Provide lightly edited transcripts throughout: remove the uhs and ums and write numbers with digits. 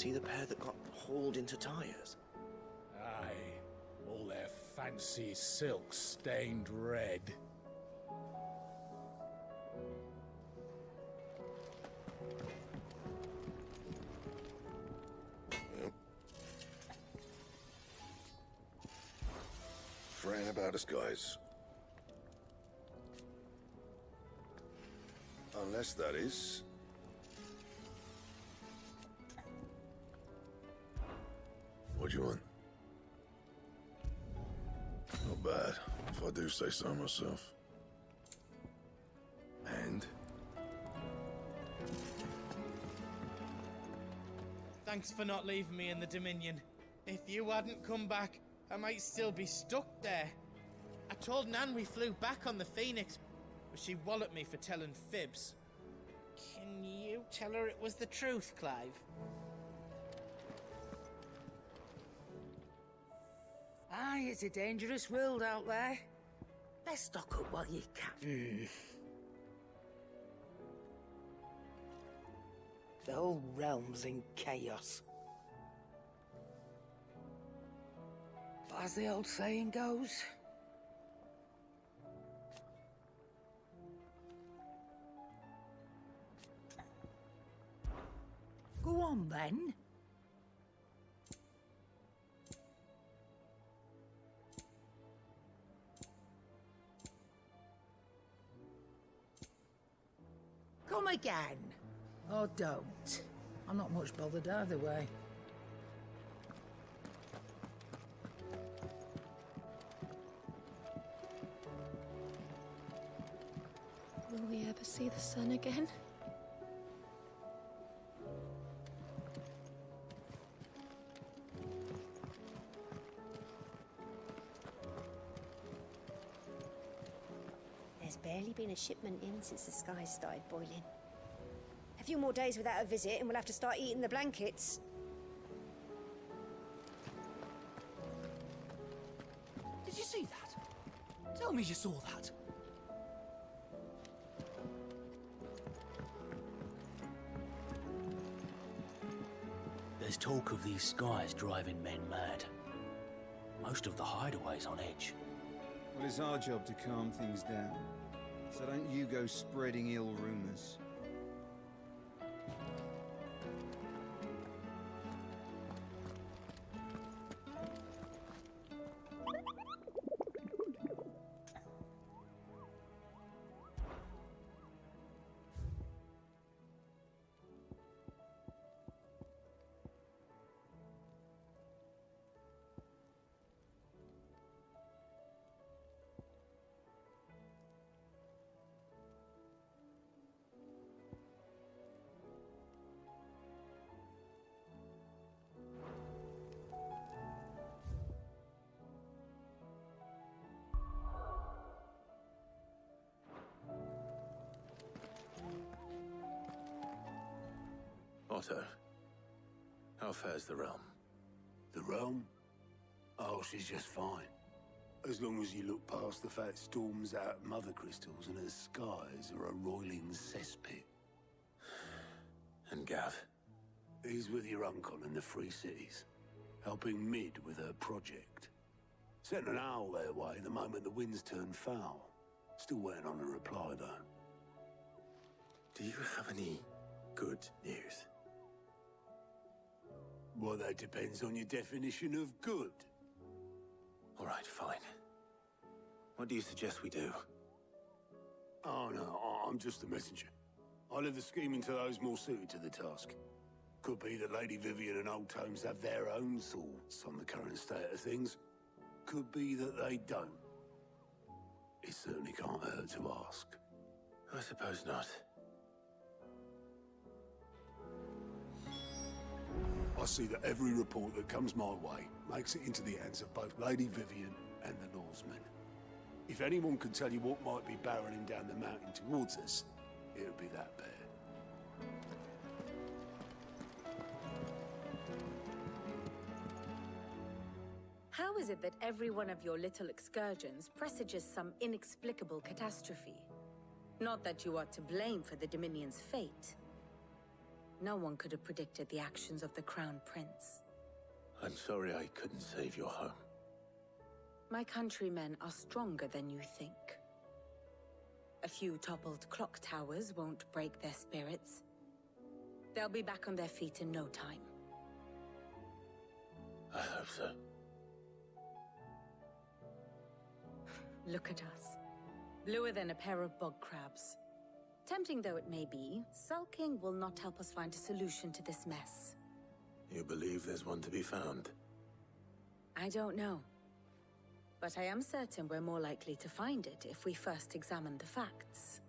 see the pair that got hauled into tyres? Aye. All their fancy silks stained red. Fran about us, guys. Unless that is... What do you want? Not bad, if I do say so myself. And? Thanks for not leaving me in the Dominion. If you hadn't come back, I might still be stuck there. I told Nan we flew back on the Phoenix, but she walloped me for telling fibs. Can you tell her it was the truth, Clive? Aye, it's a dangerous world out there. Let's stock up while you can. The whole realm's in chaos. But as the old saying goes... Go on, then. Come again. Or don't. I'm not much bothered either way. Will we ever see the sun again? There's barely been a shipment in since the sky started boiling. A few more days without a visit and we'll have to start eating the blankets. Did you see that? Tell me you saw that. There's talk of these skies driving men mad. Most of the hideaways on edge. Well, it's our job to calm things down. So don't you go spreading ill rumors. Otto, how fares the realm? The realm? Oh, she's just fine. As long as you look past the fat storms out at Mother Crystals and her skies are a roiling cesspit. And Gav? He's with your uncle in the Free Cities, helping Mid with her project. Sent an owl their way the moment the winds turned foul. Still waiting on a reply, though. Do you have any good news? Well, that depends on your definition of good. All right, fine. What do you suggest we do? Oh, no, I'm just a messenger. I leave the scheming to those more suited to the task. Could be that Lady Vivian and Old Tomes have their own thoughts on the current state of things. Could be that they don't. It certainly can't hurt to ask. I suppose not. I see that every report that comes my way makes it into the hands of both Lady Vivian and the Lawsmen. If anyone could tell you what might be barreling down the mountain towards us, it would be that pair. How is it that every one of your little excursions presages some inexplicable catastrophe? Not that you are to blame for the Dominion's fate. No one could have predicted the actions of the Crown Prince. I'm sorry I couldn't save your home. My countrymen are stronger than you think. A few toppled clock towers won't break their spirits. They'll be back on their feet in no time. I hope so. Look at us. Bluer than a pair of bog crabs. Tempting though it may be, sulking will not help us find a solution to this mess. You believe there's one to be found? I don't know. But I am certain we're more likely to find it if we first examine the facts.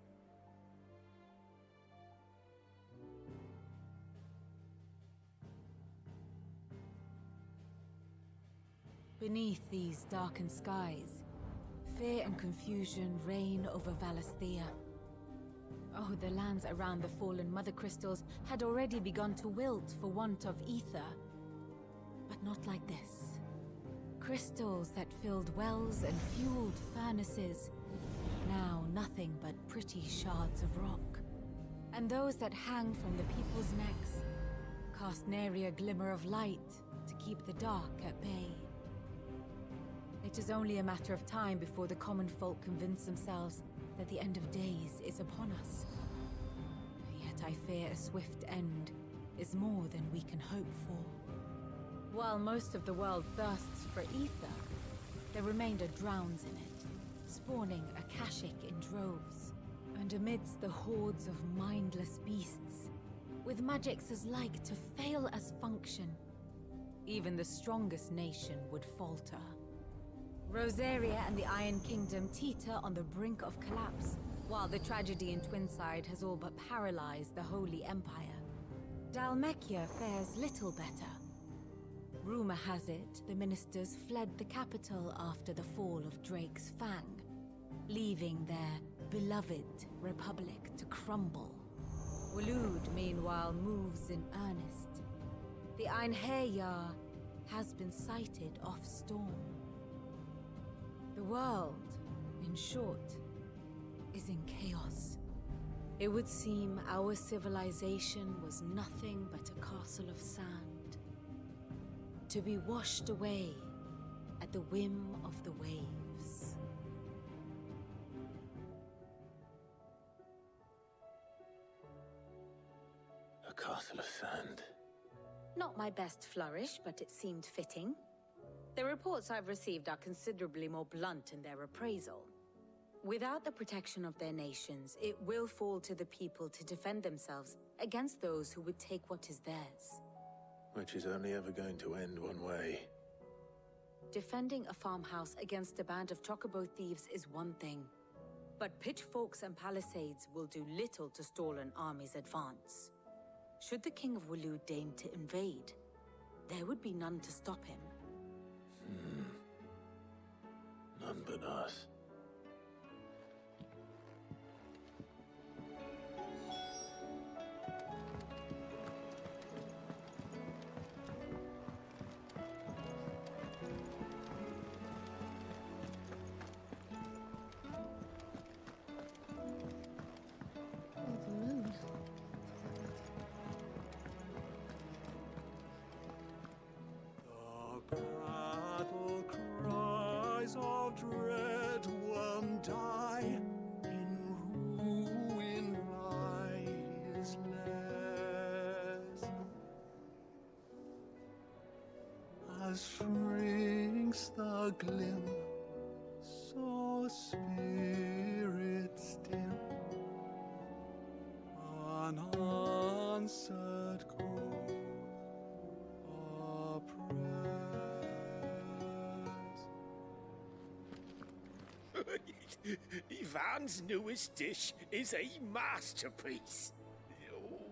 Beneath these darkened skies, fear and confusion reign over Valisthea. Oh, the lands around the fallen Mother Crystals had already begun to wilt for want of ether. But not like this. Crystals that filled wells and fueled furnaces. Now nothing but pretty shards of rock. And those that hang from the people's necks cast nary a glimmer of light to keep the dark at bay. It is only a matter of time before the common folk convince themselves that the end of days is upon us. Yet I fear a swift end is more than we can hope for. While most of the world thirsts for ether, the remainder drowns in it, spawning Akashic in droves. And amidst the hordes of mindless beasts, with magics as like to fail as function, even the strongest nation would falter. Rosaria and the Iron Kingdom teeter on the brink of collapse, while the tragedy in Twinside has all but paralyzed the Holy Empire. Dalmekia fares little better. Rumor has it the ministers fled the capital after the fall of Drake's Fang, leaving their beloved republic to crumble. Waloed, meanwhile, moves in earnest. The Einherjar has been sighted off-storm. The world, in short, is in chaos. It would seem our civilization was nothing but a castle of sand, to be washed away at the whim of the waves. A castle of sand. Not my best flourish, but it seemed fitting. The reports I've received are considerably more blunt in their appraisal. Without the protection of their nations, it will fall to the people to defend themselves against those who would take what is theirs. Which is only ever going to end one way. Defending a farmhouse against a band of chocobo thieves is one thing, but pitchforks and palisades will do little to stall an army's advance. Should the King of Waloed deign to invade, there would be none to stop him. None but us. Oh, the moon. The battle cries of dread one die, in ruin lies less. As shrinks the glim, so spirits dim, unanswered call Ivan's newest dish is a masterpiece.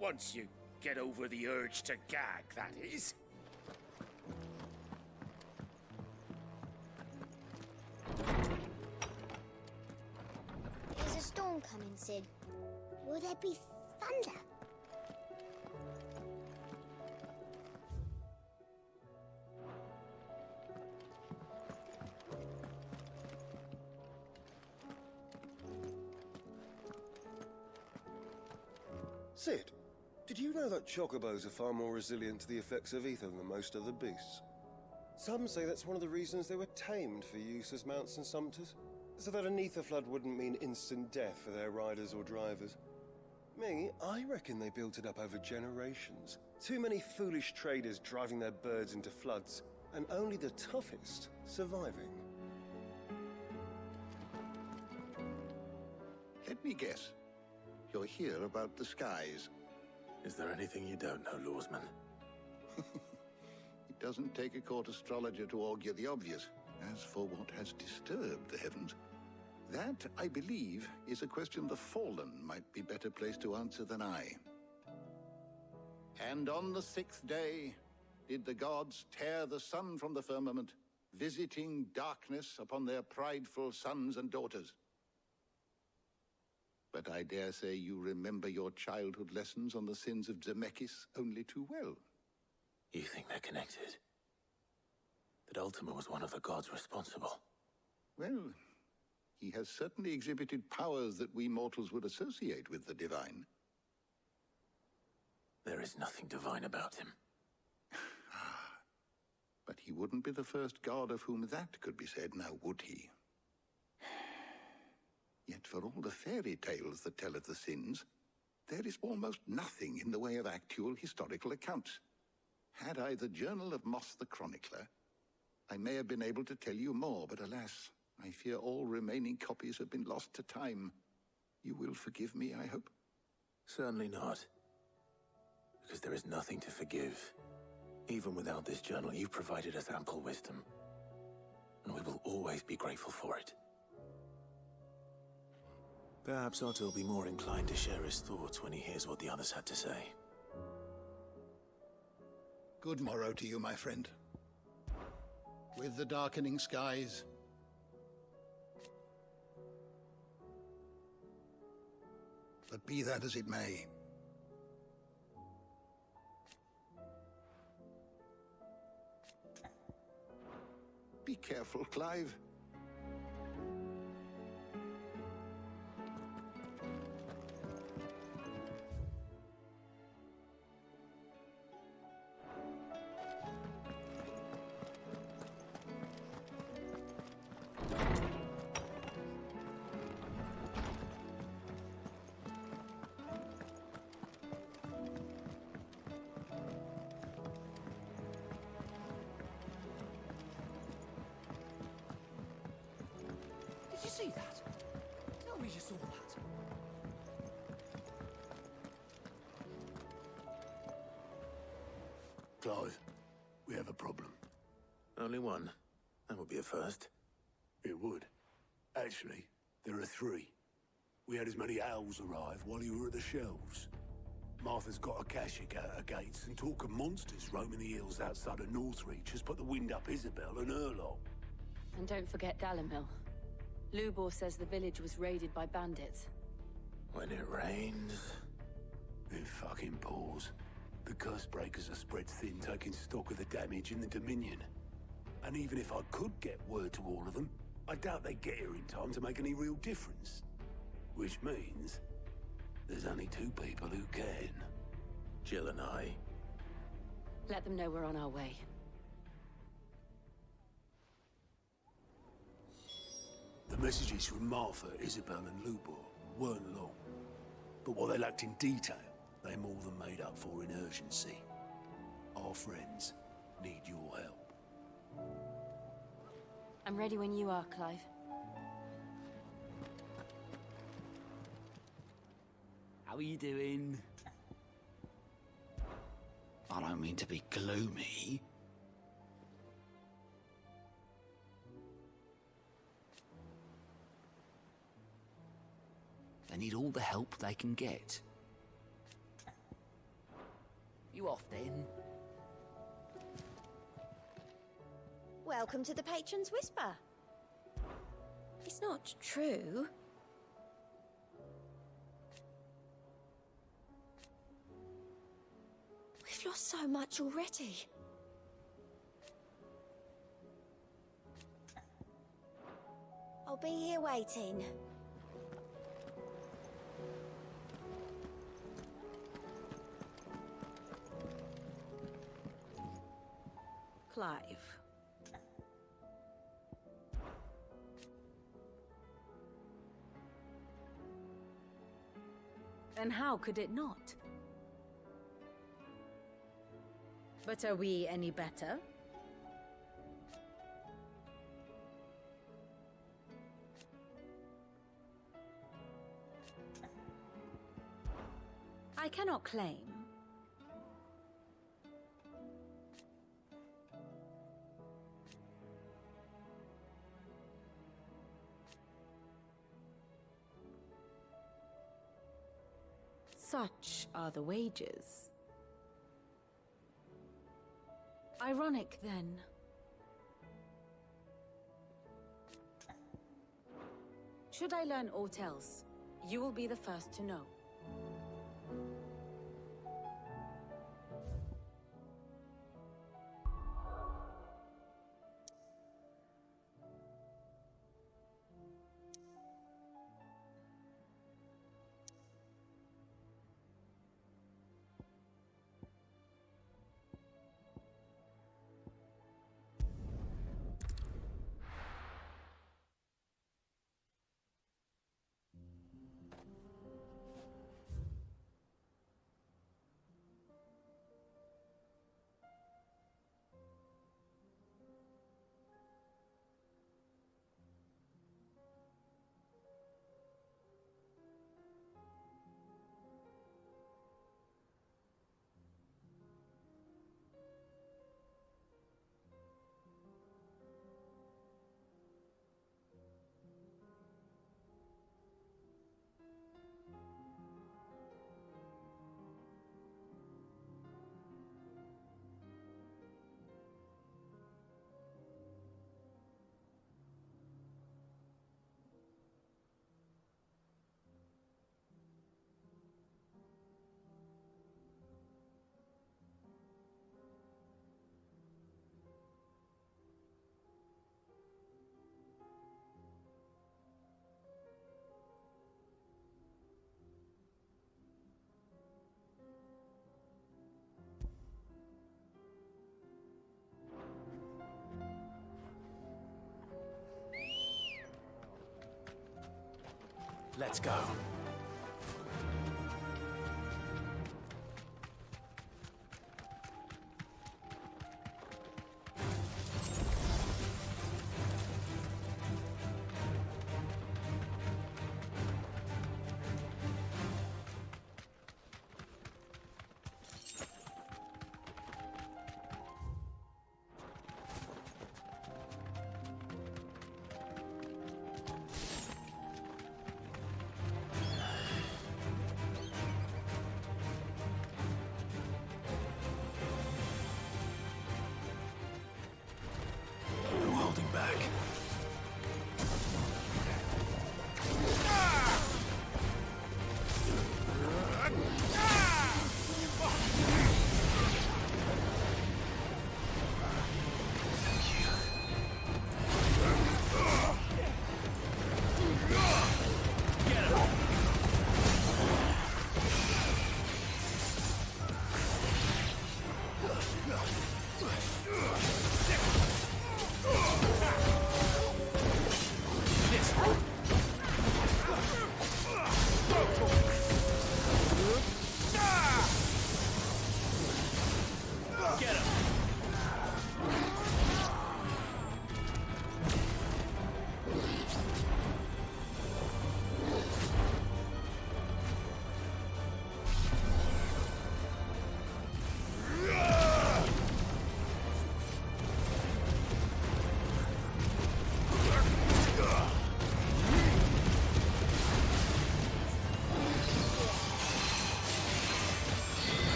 Once you get over the urge to gag, that is. There's a storm coming, Sid. Will there be thunder? Sid, did Did you know that chocobos are far more resilient to the effects of ether than most other beasts? Some say that's one of the reasons they were tamed for use as mounts and sumpters, so that an ether flood wouldn't mean instant death for their riders or drivers. Me, I reckon they built it up over generations. Too many foolish traders driving their birds into floods, and only the toughest surviving. Let me guess. You're here about the skies. Is there anything you don't know, Lawsman? It doesn't take a court astrologer to augur the obvious. As for what has disturbed the heavens, that, I believe, is a question the Fallen might be better placed to answer than I. And on the 6th day did the gods tear the sun from the firmament, visiting darkness upon their prideful sons and daughters. But I dare say you remember your childhood lessons on the sins of Zemeckis only too well. You think they're connected? That Ultima was one of the gods responsible? Well, he has certainly exhibited powers that we mortals would associate with the divine. There is nothing divine about him. But he wouldn't be the first god of whom that could be said, now would he? Yet for all the fairy tales that tell of the sins, there is almost nothing in the way of actual historical accounts. Had I the Journal of Moss the Chronicler, I may have been able to tell you more, but alas, I fear all remaining copies have been lost to time. You will forgive me, I hope? Certainly not. Because there is nothing to forgive. Even without this journal, you provided us ample wisdom. And we will always be grateful for it. Perhaps Otto will be more inclined to share his thoughts when he hears what the others had to say. Good morrow to you, my friend. With the darkening skies, but be that as it may, be careful, Clive. Did you see that? Tell me you saw that. Clive, we have a problem. Only one. That would be a first. It would. Actually, there are 3. We had as many owls arrive while you were at the shelves. Martha's got a Akashic at her gates, and talk of monsters roaming the hills outside of Northreach has put the wind up Isabel and her lot. And don't forget Dalimil. Lubor says the village was raided by bandits. When it rains... It fucking pours. The curse breakers are spread thin, taking stock of the damage in the Dominion. And even if I could get word to all of them, I doubt they'd get here in time to make any real difference. Which means there's only 2 people who can. Jill and I. Let them know we're on our way. The messages from Martha, Isabel and Lubor weren't long. But what they lacked in detail, they more than made up for in urgency. Our friends need your help. I'm ready when you are, Clive. How are you doing? I don't mean to be gloomy. They need all the help they can get. You off then? Welcome to the Patron's Whisper. It's not true. We've lost so much already. I'll be here waiting. Clive. And how could it not? But are we any better? I cannot claim. Such are the wages. Ironic, then. Should I learn aught else, you will be the first to know. Let's go.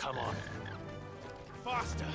Come on. Faster!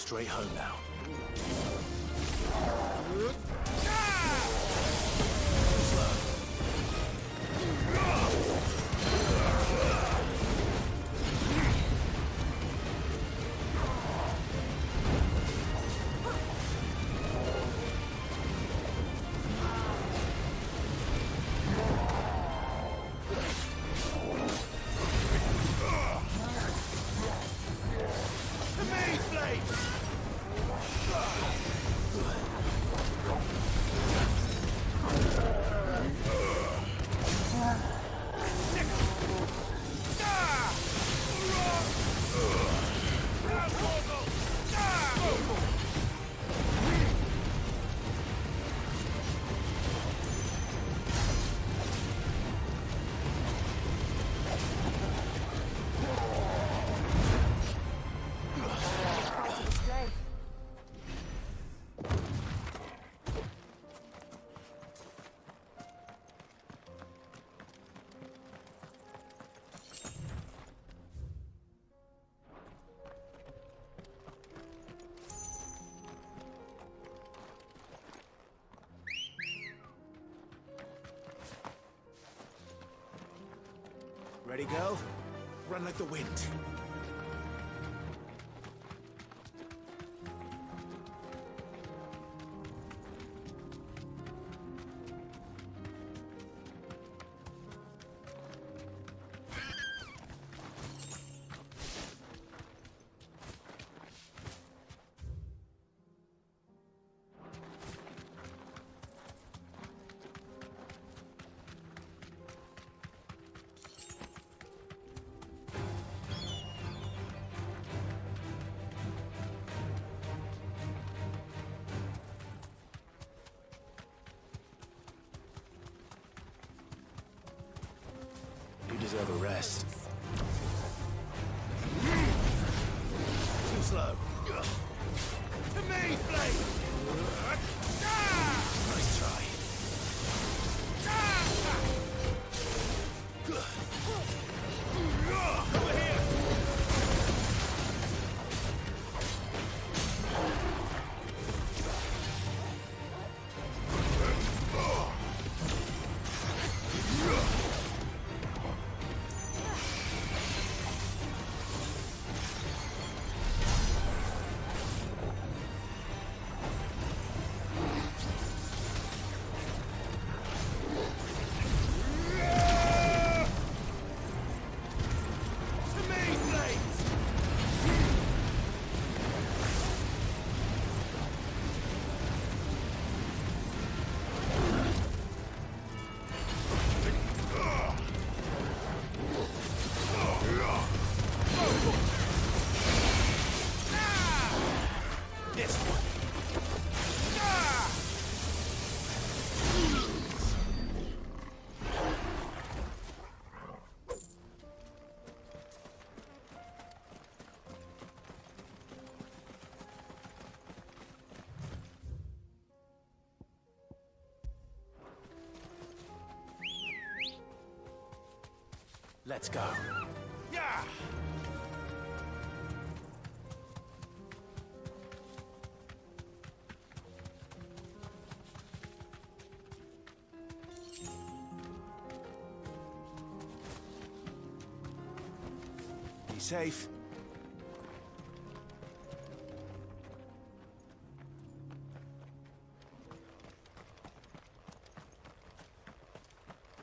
straight home now. Ready, girl? Run like the wind. You deserve a rest. Too slow. To me, Blade! Nice try. Over here! Let's go. Yeah! Be safe.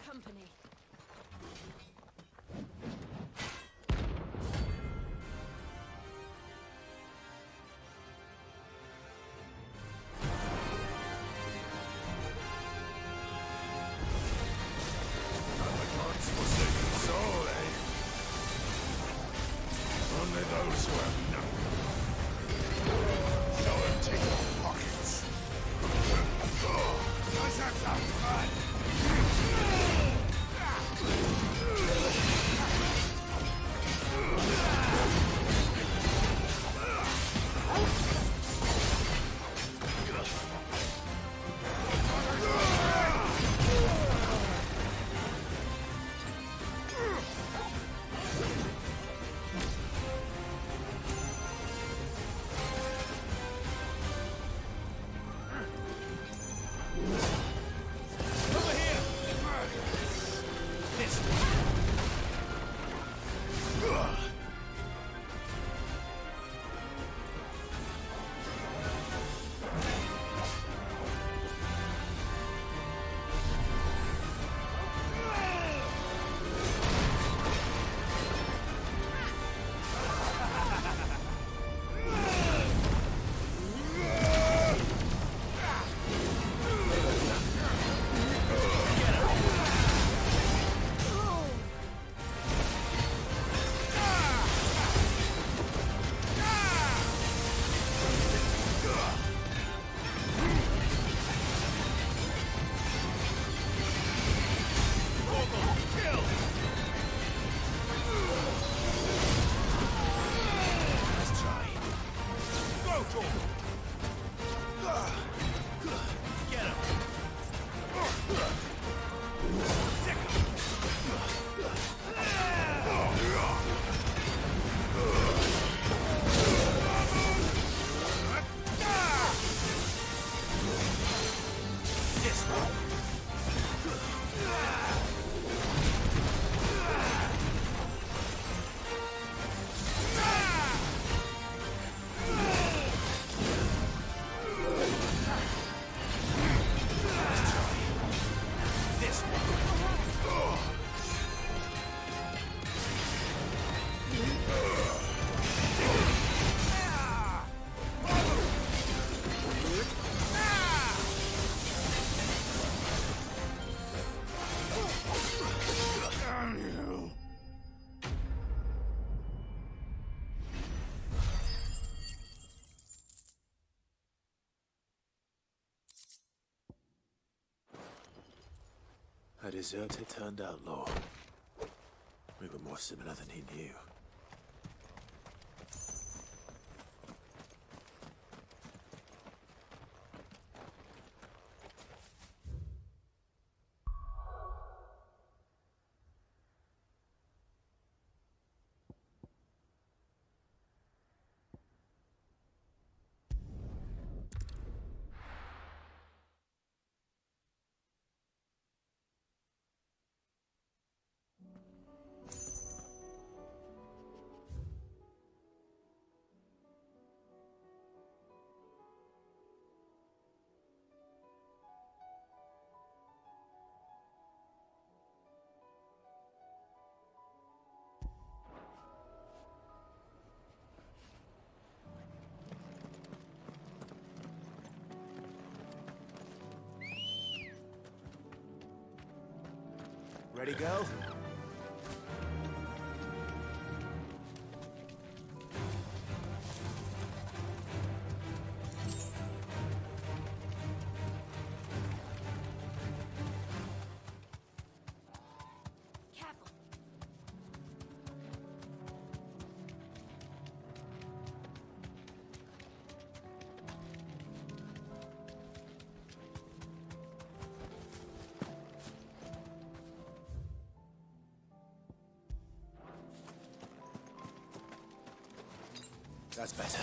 Company. Only those who have nothing. So empty your pockets. Let's have some fun. deserter turned outlaw. We were more similar than he knew. Ready, girl? Careful. That's better.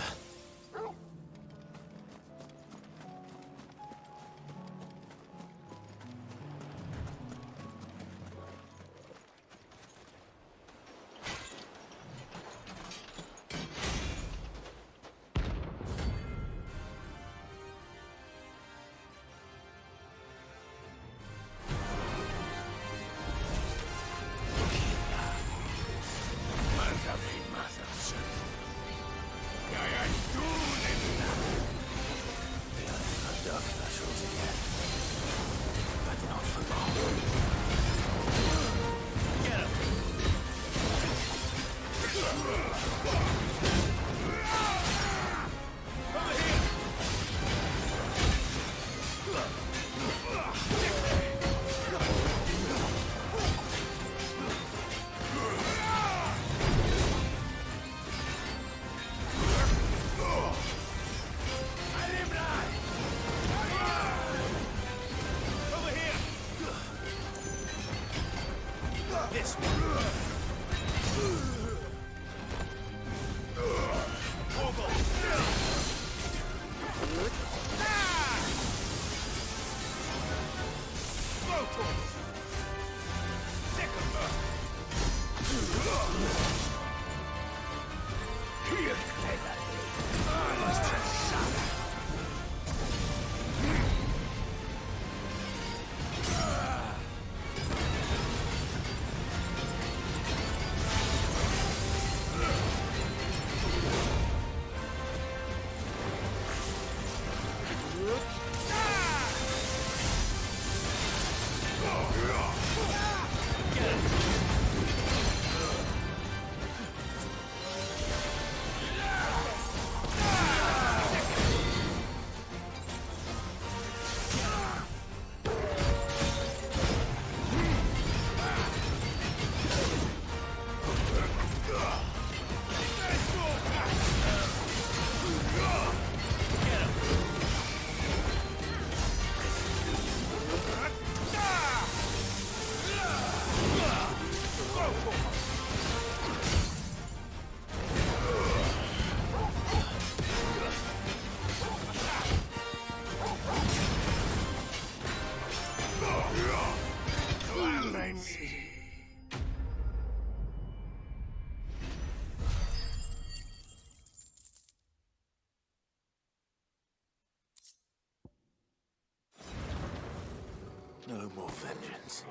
No more vengeance.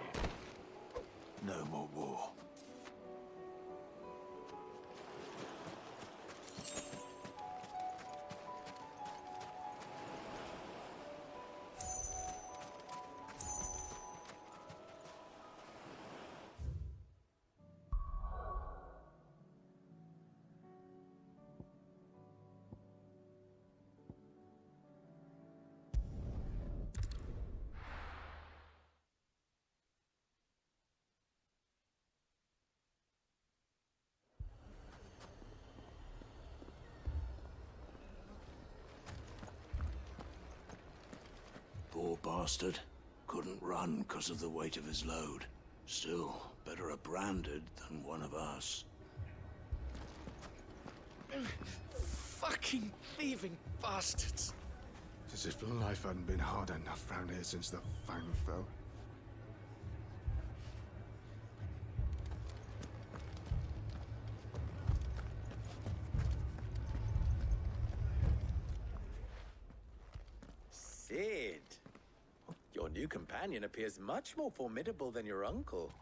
No more war. Poor bastard. Couldn't run because of the weight of his load. Still, better a branded than one of us. Fucking thieving bastards. As if life hadn't been hard enough round here since the Fang fell. Sid, your new companion appears much more formidable than your uncle.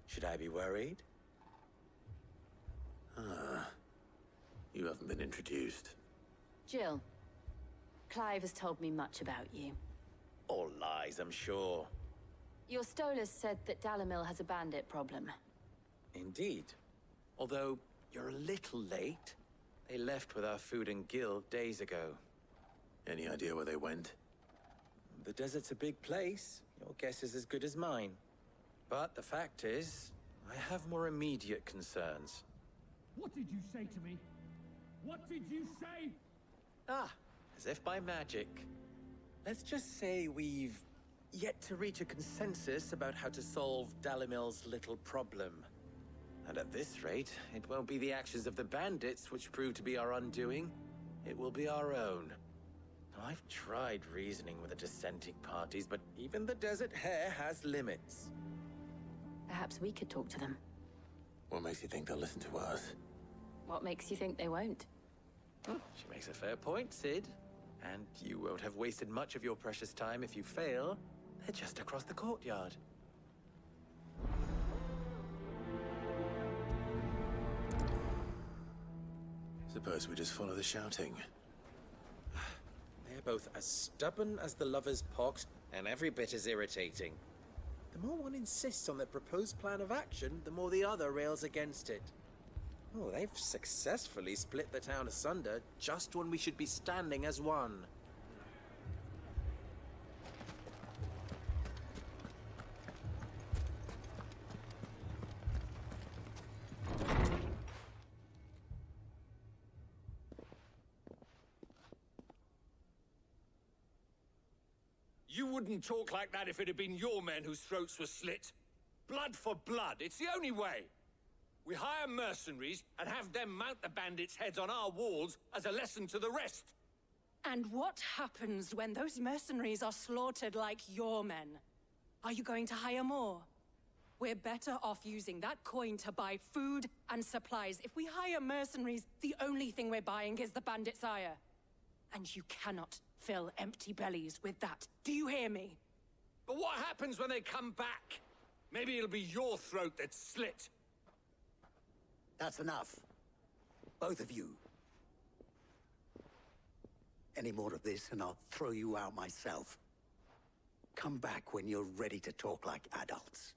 Should I be worried? You haven't been introduced. Jill, Clive has told me much about you. All lies, I'm sure. Your Stolas said that Dalamil has a bandit problem. Indeed. Although, you're a little late. They left with our food and guild days ago. Any idea where they went? The desert's a big place. Your guess is as good as mine. But the fact is, I have more immediate concerns. What did you say to me? What did you say? Ah, as if by magic. Let's just say we've yet to reach a consensus about how to solve Dalamil's little problem. And at this rate, it won't be the actions of the bandits which prove to be our undoing. It will be our own. Now, I've tried reasoning with the dissenting parties, but even the Desert Hare has limits. Perhaps we could talk to them. What makes you think they'll listen to us? What makes you think they won't? She makes a fair point, Sid. And you won't have wasted much of your precious time if you fail. They're just across the courtyard. Suppose we just follow the shouting. They're both as stubborn as the lover's pox, and every bit as irritating. The more one insists on their proposed plan of action, the more the other rails against it. Oh, they've successfully split the town asunder just when we should be standing as one. You wouldn't talk like that if it had been your men whose throats were slit. Blood for blood, it's the only way. We hire mercenaries and have them mount the bandits' heads on our walls as a lesson to the rest. And what happens when those mercenaries are slaughtered like your men? Are you going to hire more? We're better off using that coin to buy food and supplies. If we hire mercenaries, the only thing we're buying is the bandits' ire. And you cannot fill empty bellies with that. Do you hear me? But what happens when they come back? Maybe it'll be your throat that's slit. That's enough. Both of you. Any more of this and I'll throw you out myself. Come back when you're ready to talk like adults.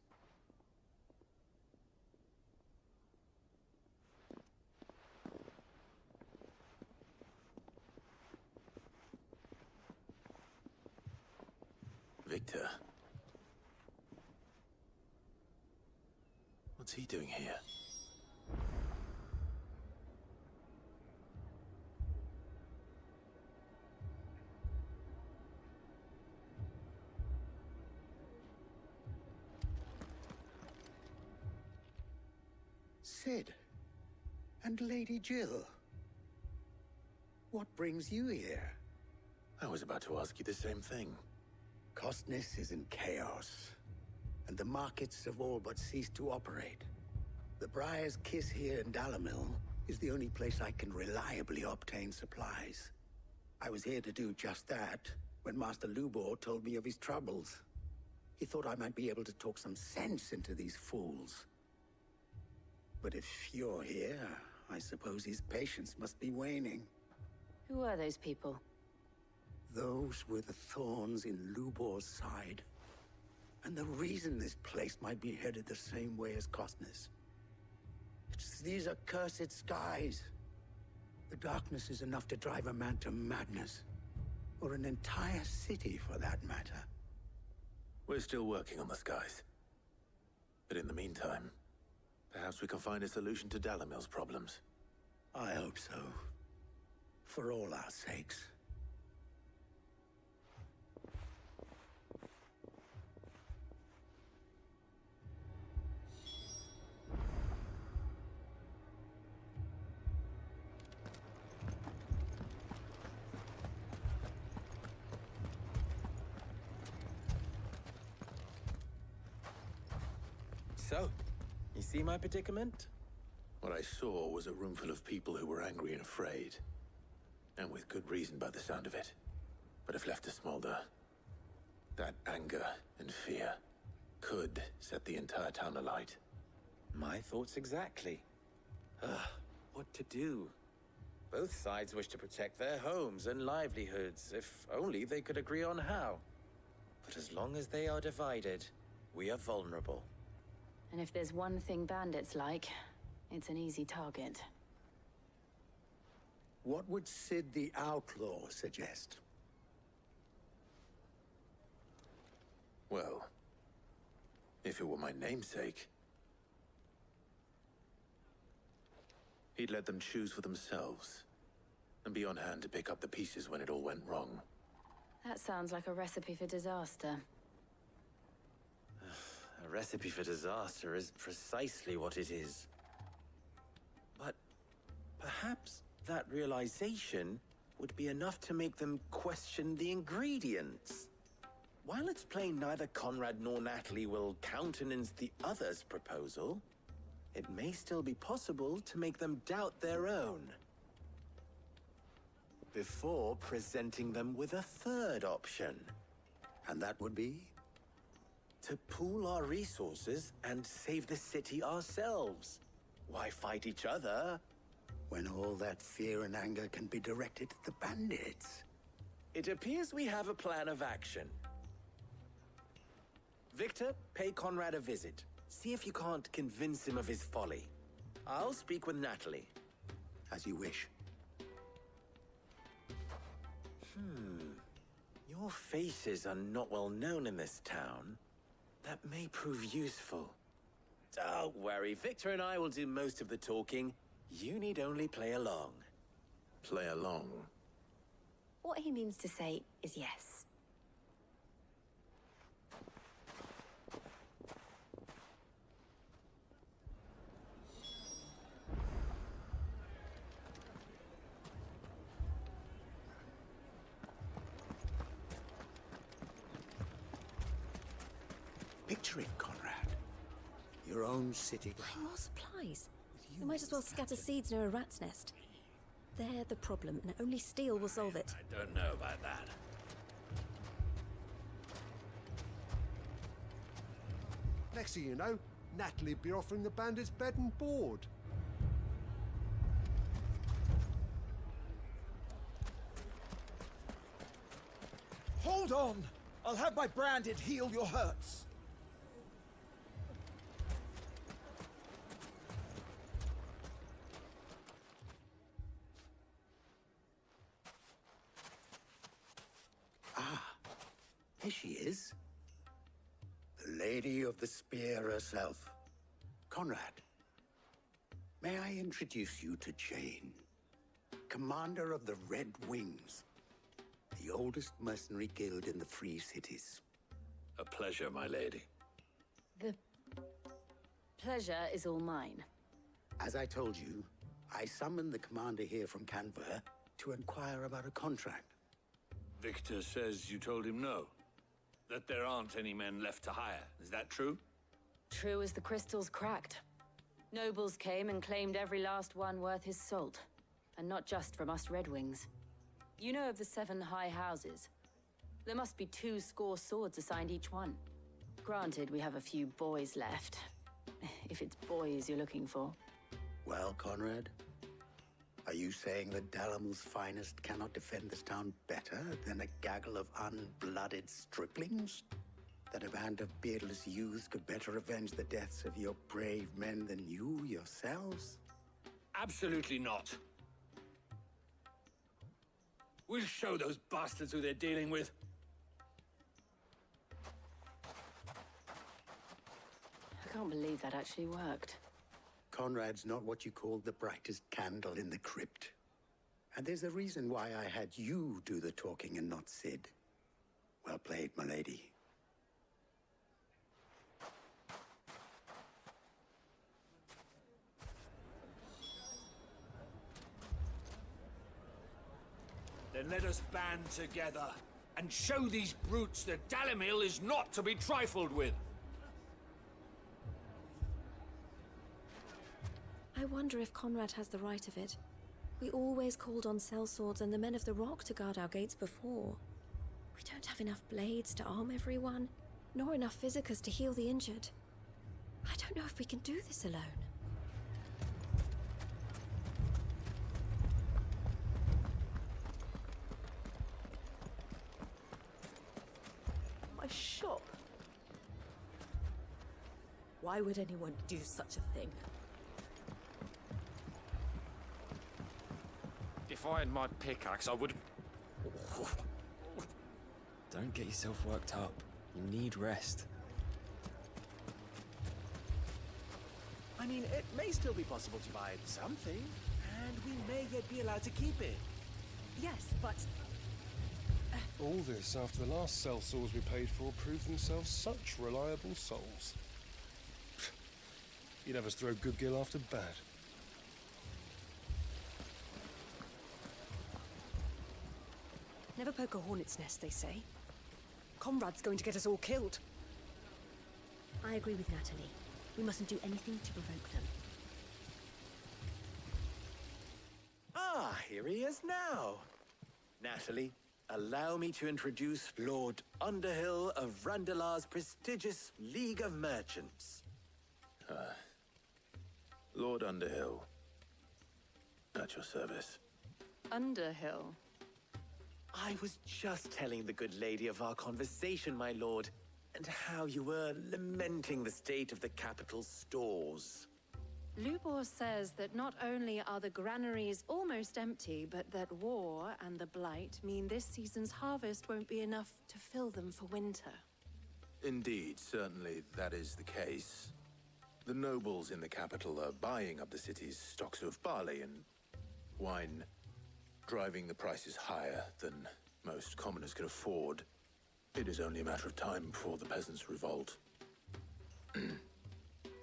Victor. What's he doing here? Sid. And Lady Jill. What brings you here? I was about to ask you the same thing. Costness is in chaos, and the markets have all but ceased to operate. The Briar's Kiss here in Dalamil is the only place I can reliably obtain supplies. I was here to do just that when Master Lubor told me of his troubles. He thought I might be able to talk some sense into these fools. But if you're here, I suppose his patience must be waning. Who are those people? Those were the thorns in Lubor's side. And the reason this place might be headed the same way as Costness. It's these accursed skies. The darkness is enough to drive a man to madness. Or an entire city, for that matter. We're still working on the skies. But in the meantime, perhaps we can find a solution to Dalamil's problems. I hope so. For all our sakes. So, you see my predicament? What I saw was a room full of people who were angry and afraid. And with good reason by the sound of it. But if left to smolder, that anger and fear could set the entire town alight. My thoughts exactly. What to do? Both sides wish to protect their homes and livelihoods, if only they could agree on how. But as long as they are divided, we are vulnerable. And if there's one thing bandits like, it's an easy target. What would Sid the Outlaw suggest? Well, if it were my namesake, he'd let them choose for themselves and be on hand to pick up the pieces when it all went wrong. That sounds like a recipe for disaster. A recipe for disaster is precisely what it is. But perhaps that realization would be enough to make them question the ingredients. While it's plain neither Conrad nor Natalie will countenance the other's proposal, it may still be possible to make them doubt their own. Before presenting them with a third option. And that would be? To pool our resources and save the city ourselves. Why fight each other? When all that fear and anger can be directed at the bandits. It appears we have a plan of action. Victor, pay Conrad a visit. See if you can't convince him of his folly. I'll speak with Natalie. As you wish. Your faces are not well known in this town. That may prove useful. Don't worry, Victor and I will do most of the talking. You need only play along. Play along? What he means to say is yes. Picture it, Conrad. Your own city. Bring more supplies. We might as well scatter seeds near a rat's nest. They're the problem, and only steel will solve it. I don't know about that. Next thing you know, Natalie'd be offering the bandits bed and board. Hold on! I'll have my branded heal your hurts. Here she is. The Lady of the Spear herself. Conrad, may I introduce you to Jane, commander of the Red Wings, the oldest mercenary guild in the Free Cities. A pleasure, my lady. The pleasure is all mine. As I told you, I summoned the commander here from Canberra to inquire about a contract. Victor says you told him no. That there aren't any men left to hire. Is that true? True as the crystals cracked. Nobles came and claimed every last one worth his salt. And not just from us Red Wings. You know of the 7 high houses. There must be 2 swords assigned each one. Granted, we have a few boys left. If it's boys you're looking for. Well, Conrad, are you saying that Dalamil's finest cannot defend this town better than a gaggle of unblooded striplings? That a band of beardless youths could better avenge the deaths of your brave men than you yourselves? Absolutely not. We'll show those bastards who they're dealing with. I can't believe that actually worked. Conrad's not what you call the brightest candle in the crypt. And there's a reason why I had you do the talking and not Sid. Well played, my lady. Then let us band together and show these brutes that Dalimil is not to be trifled with. I wonder if Conrad has the right of it. We always called on sellswords and the men of the Rock to guard our gates before. We don't have enough blades to arm everyone, nor enough physicers to heal the injured. I don't know if we can do this alone. My shop? Why would anyone do such a thing? If I had my pickaxe, I would... Don't get yourself worked up. You need rest. I mean, it may still be possible to buy something, and we may yet be allowed to keep it. Yes, but... All this after the last sellswords we paid for proved themselves such reliable souls. You'd have us throw good gill after bad. Never poke a hornet's nest, they say. Conrad's going to get us all killed. I agree with Natalie. We mustn't do anything to provoke them. Ah, here he is now. Natalie, allow me to introduce Lord Underhill of Randalar's prestigious League of Merchants. Lord Underhill. At your service. Underhill? I was just telling the good lady of our conversation, my lord, and how you were lamenting the state of the capital's stores. Lubor says that not only are the granaries almost empty, but that war and the Blight mean this season's harvest won't be enough to fill them for winter. Indeed, certainly that is the case. The nobles in the capital are buying up the city's stocks of barley and wine, driving the prices higher than most commoners can afford. It is only a matter of time before the peasants revolt.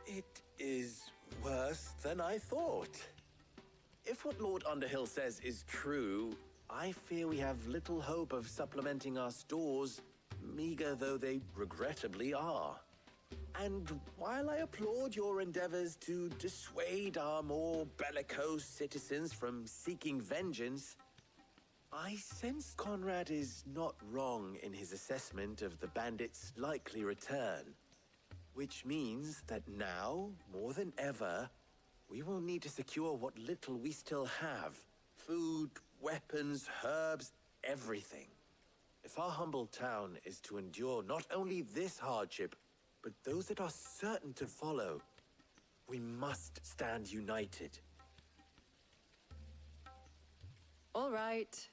It is worse than I thought. If what Lord Underhill says is true, I fear we have little hope of supplementing our stores, meager though they regrettably are. And while I applaud your endeavors to dissuade our more bellicose citizens from seeking vengeance, I sense Conrad is not wrong in his assessment of the bandits' likely return. Which means that now, more than ever, we will need to secure what little we still have. Food, weapons, herbs, everything. If our humble town is to endure not only this hardship, but those that are certain to follow, we must stand united. All right.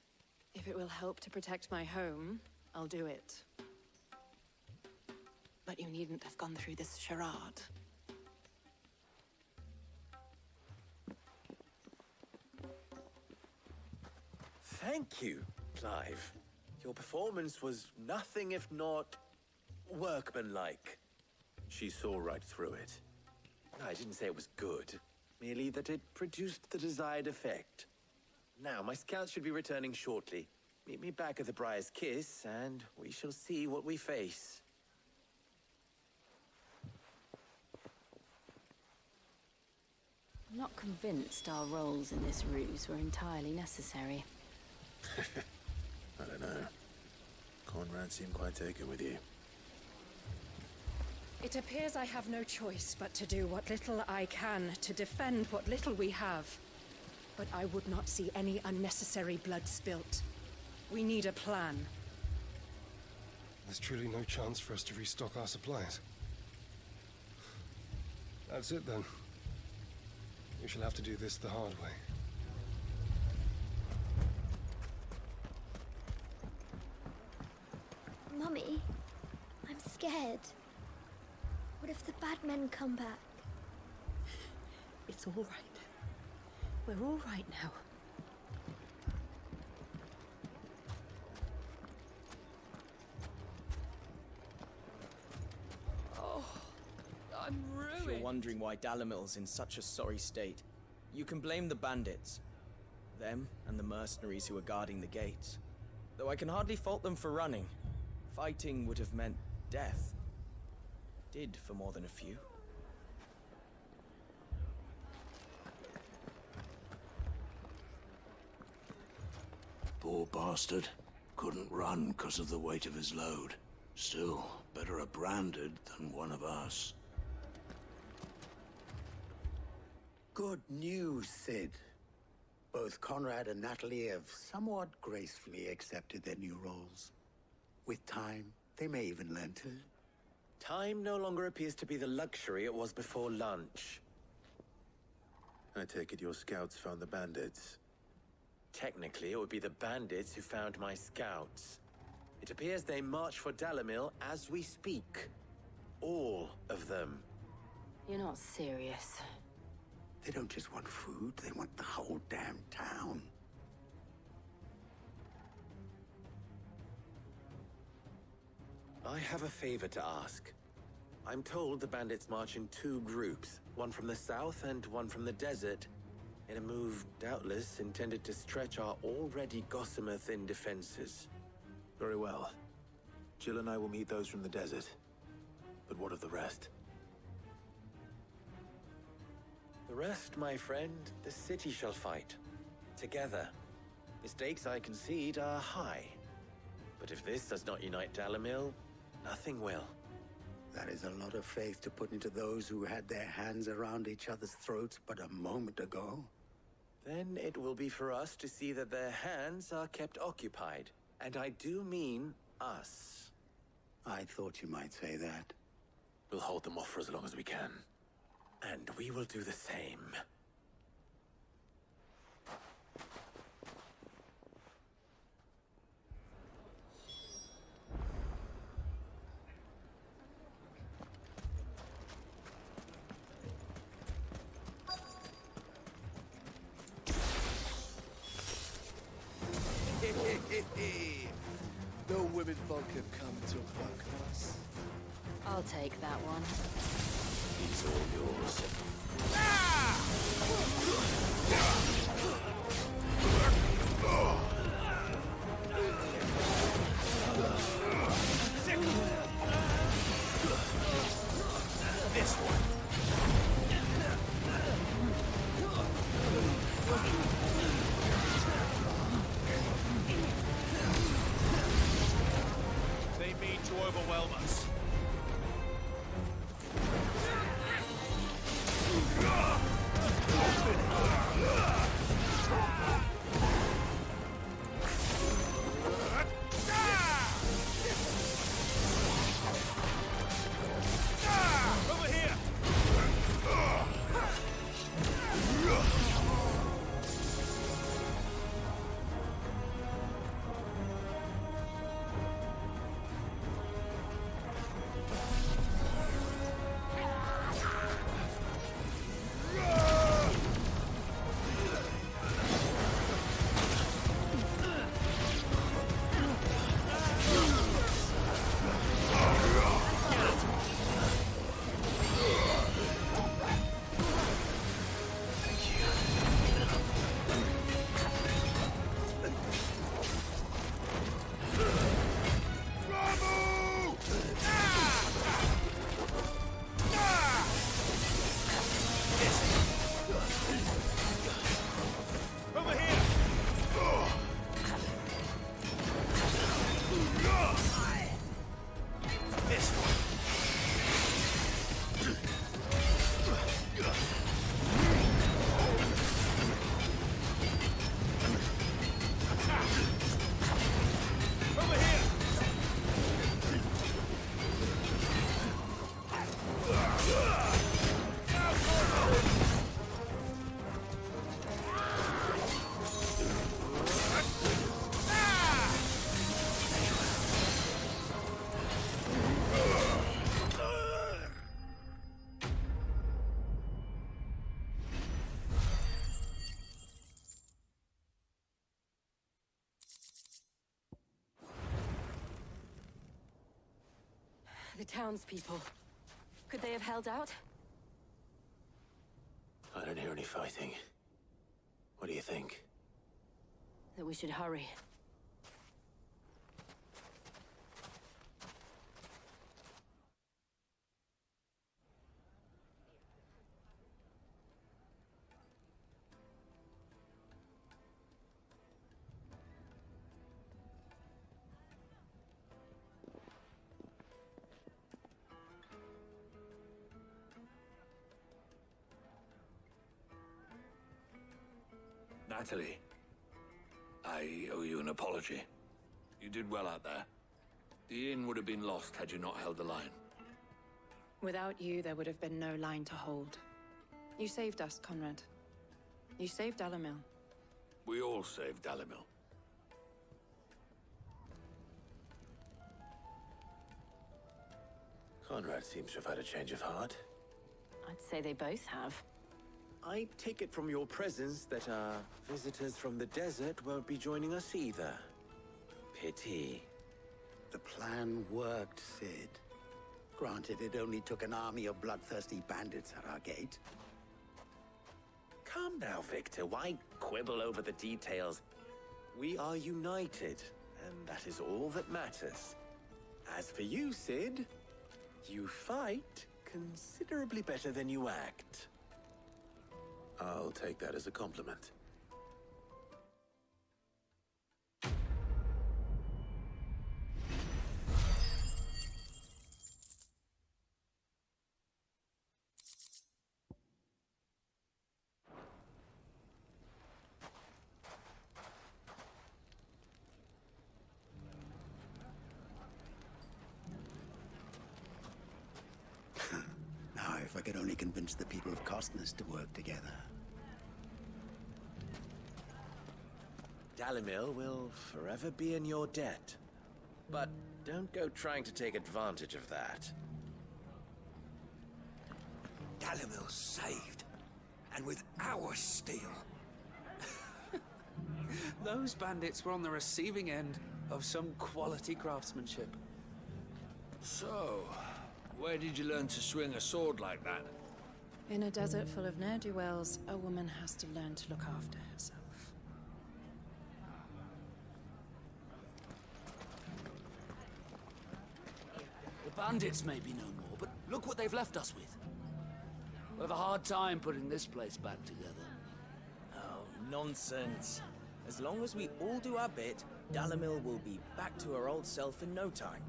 If it will help to protect my home, I'll do it. But you needn't have gone through this charade. Thank you, Clive. Your performance was nothing if not workmanlike. She saw right through it. I didn't say it was good, merely that it produced the desired effect. Now, my scouts should be returning shortly. Meet me back at the Briar's Kiss, and we shall see what we face. I'm not convinced our roles in this ruse were entirely necessary. I don't know. Conrad seemed quite taken with you. It appears I have no choice but to do what little I can to defend what little we have. But I would not see any unnecessary blood spilt. We need a plan. There's truly no chance for us to restock our supplies. That's it then. We shall have to do this the hard way. Mummy, I'm scared. What if the bad men come back? It's all right. We're all right now. Oh, I'm ruined. If you're wondering why Dalimil's in such a sorry state, you can blame the bandits. Them and the mercenaries who are guarding the gates. Though I can hardly fault them for running. Fighting would have meant death. Did for more than a few. Poor bastard. Couldn't run because of the weight of his load. Still, better a branded than one of us. Good news, Sid. Both Conrad and Natalie have somewhat gracefully accepted their new roles. With time, they may even learn to... Time no longer appears to be the luxury it was before lunch. I take it your scouts found the bandits. Technically, it would be the bandits who found my scouts. It appears they march for Dalimil as we speak. All of them. You're not serious. They don't just want food, they want the whole damn town. I have a favor to ask. I'm told the bandits march in two groups, one from the south and one from the desert, in a move doubtless intended to stretch our already gossamer-thin defenses. Very well. Jill and I will meet those from the desert. But what of the rest? The rest, my friend, the city shall fight. Together. The stakes, I concede, are high. But if this does not unite Dalimil, nothing will. That is a lot of faith to put into those who had their hands around each other's throats but a moment ago. Then it will be for us to see that their hands are kept occupied. And I do mean us. I thought you might say that. We'll hold them off for as long as we can. And we will do the same. No women folk have come to welcome us. I'll take that one. It's all yours. This one. They mean to overwhelm us. Over here! Over here! This one. Over here! The townspeople. Could they have held out? I don't hear any fighting. What do you think? That we should hurry. Natalie, I owe you an apology. You did well out there. The inn would have been lost had you not held the line. Without you, there would have been no line to hold. You saved us, Conrad. You saved Dalimil. We all saved Dalimil. Conrad seems to have had a change of heart. I'd say they both have. I take it from your presence that our visitors from the desert won't be joining us either. Pity. The plan worked, Sid. Granted, it only took an army of bloodthirsty bandits at our gate. Calm now, Victor. Why quibble over the details? We are united, and that is all that matters. As for you, Sid, you fight considerably better than you act. I'll take that as a compliment. Now, if I could only convince the people of Costness to work together. Dalimil will forever be in your debt. But don't go trying to take advantage of that. Dalimil's saved. And with our steel. Those bandits were on the receiving end of some quality craftsmanship. So, where did you learn to swing a sword like that? In a desert full of ne'er-do-wells, a woman has to learn to look after herself. The bandits may be no more, but look what they've left us with. We'll have a hard time putting this place back together. Oh, nonsense. As long as we all do our bit, Dalimil will be back to her old self in no time.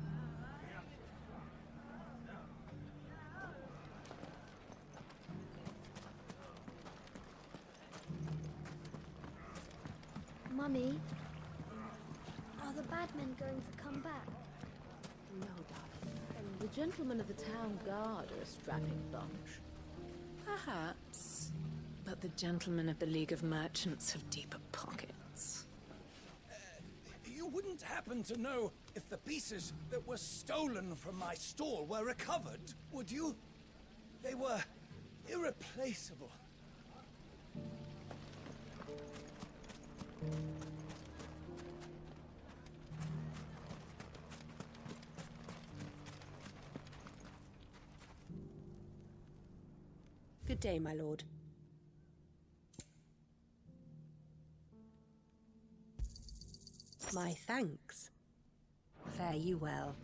Mummy, are the bad men going to come back? No, darling. And the gentlemen of the town guard are a strapping bunch. Perhaps. But the gentlemen of the League of Merchants have deeper pockets. You wouldn't happen to know if the pieces that were stolen from my stall were recovered, would you? They were irreplaceable. Good day, my lord. My thanks. Fare you well.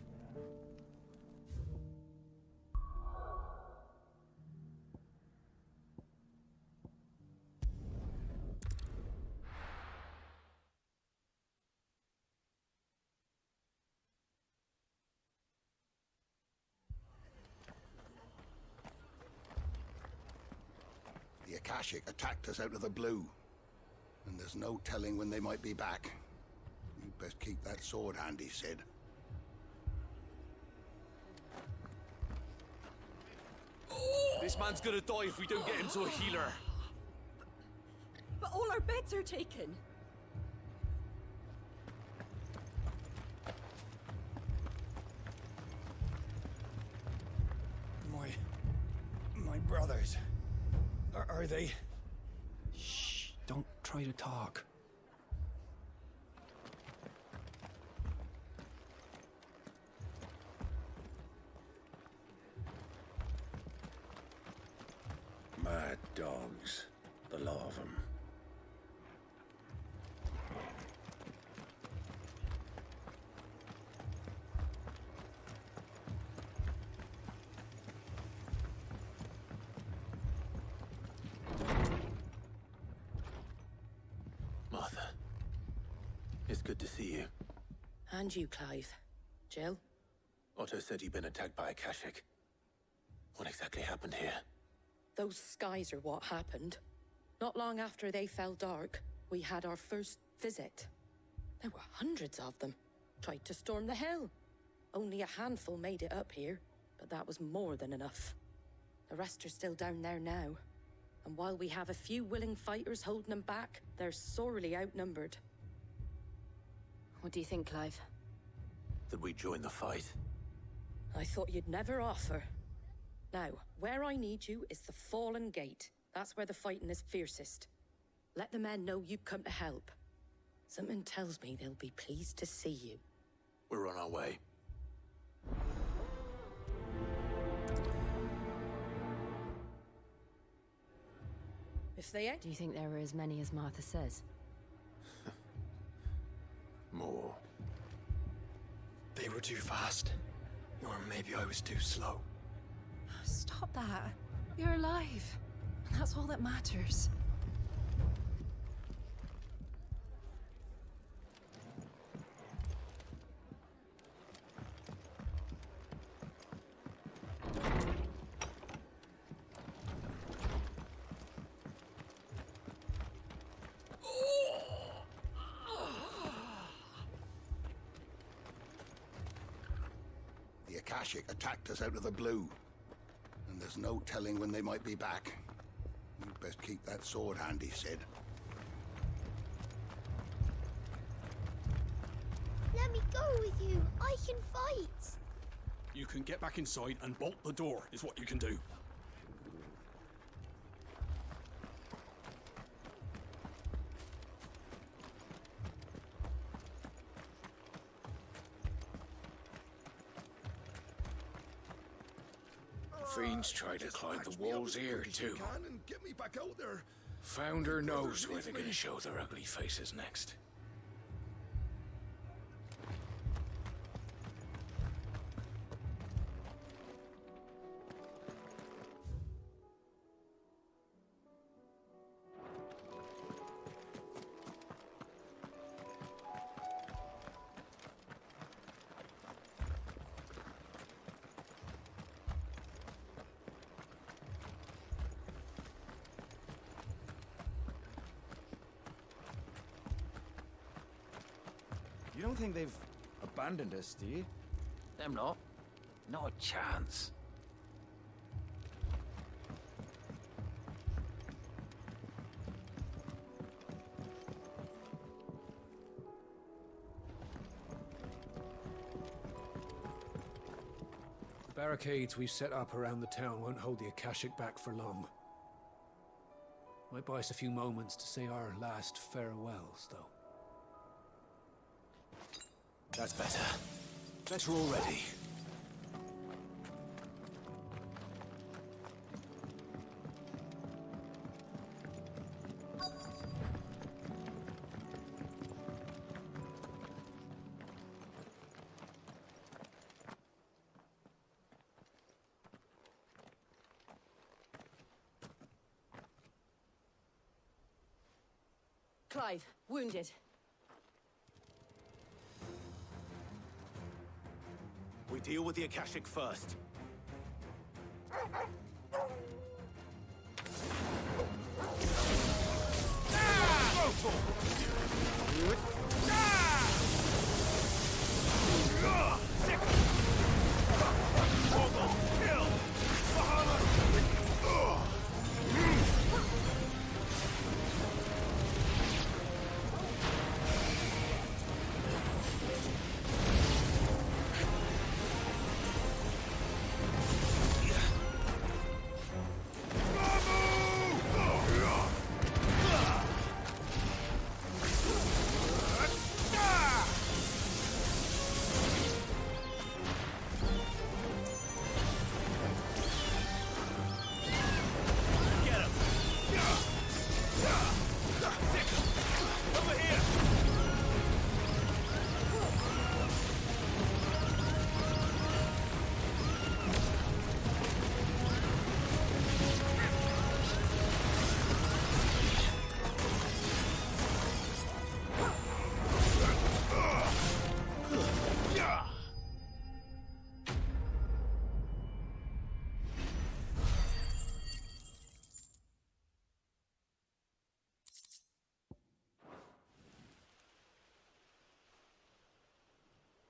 The Akashic attacked us out of the blue, and there's no telling when they might be back. You'd best keep that sword handy, Sid. This man's gonna die if we don't get him to a healer. But all our beds are taken. My brothers. Are they? Shh, don't try to talk. Mad dogs. The law of them. Martha. It's good to see you. And you, Clive. Jill? Otto said you'd been attacked by Akashic. What exactly happened here? Those skies are what happened. Not long after they fell dark, We had our first visit. There were hundreds of them. Tried to storm the hill. Only a handful made it up here, but that was more than enough. The rest are still down there now. And while we have a few willing fighters holding them back, they're sorely outnumbered. What do you think, Clive? That we join the fight? I thought you'd never offer. Now, where I need you is the Fallen Gate. That's where the fighting is fiercest. Let the men know you've come to help. Something tells me they'll be pleased to see you. We're on our way. If they ain't... Do you think there are as many as Martha says? More. They were too fast. Or maybe I was too slow. Stop that. You're alive. And that's all that matters. The Akashic attacked us out of the blue. And there's no telling when they might be back. You'd best keep that sword handy, Sid. Let me go with you. I can fight. You can get back inside and bolt the door, is what you can do. Fiends try to climb the walls here, too. And get me back out there. Founder knows where they're gonna show their ugly faces next. You don't think they've abandoned us, do you? Them not. Not a chance. The barricades we've set up around the town won't hold the Akashic back for long. Might buy us a few moments to say our last farewells, though. That's better. Let's roll ready. Clive, wounded. We deal with the Akashic first.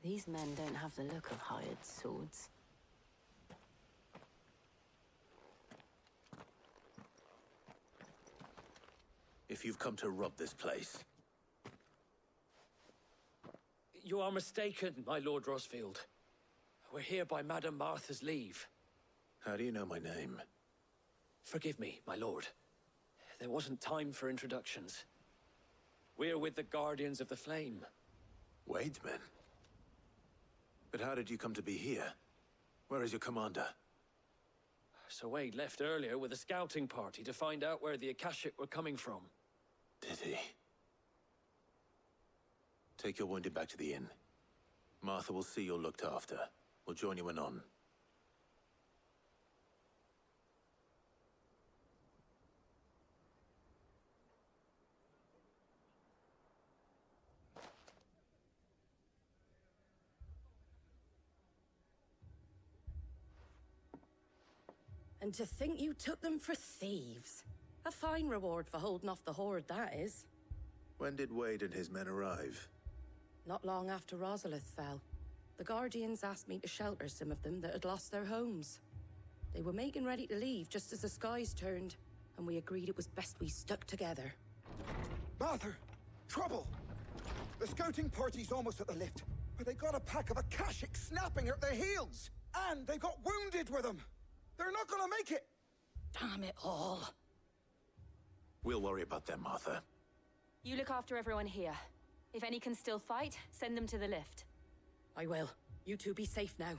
These men don't have the look of hired swords. If you've come to rob this place, You are mistaken, my Lord Rosfield. We're here by Madame Martha's leave. how do you know my name? Forgive me, my lord. There wasn't time for introductions. We're with the Guardians of the Flame. Wade's men? But how did you come to be here? Where is your commander? Sir Wade left earlier with a scouting party to find out where the Akashic were coming from. Did he? Take your wounded back to the inn. Martha will see you're looked after. We'll join you anon. And to think you took them for thieves. A fine reward for holding off the horde, that is. When did Wade and his men arrive? Not long after Rosalith fell. The Guardians asked me to shelter some of them that had lost their homes. They were making ready to leave just as the skies turned, and we agreed it was best we stuck together. Martha! Trouble! The scouting party's almost at the lift, but they got a pack of Akashic snapping at their heels! And they got wounded with them! They're not gonna make it! Damn it all. We'll worry about them, Martha. You look after everyone here. If any can still fight, send them to the lift. I will. You two be safe now.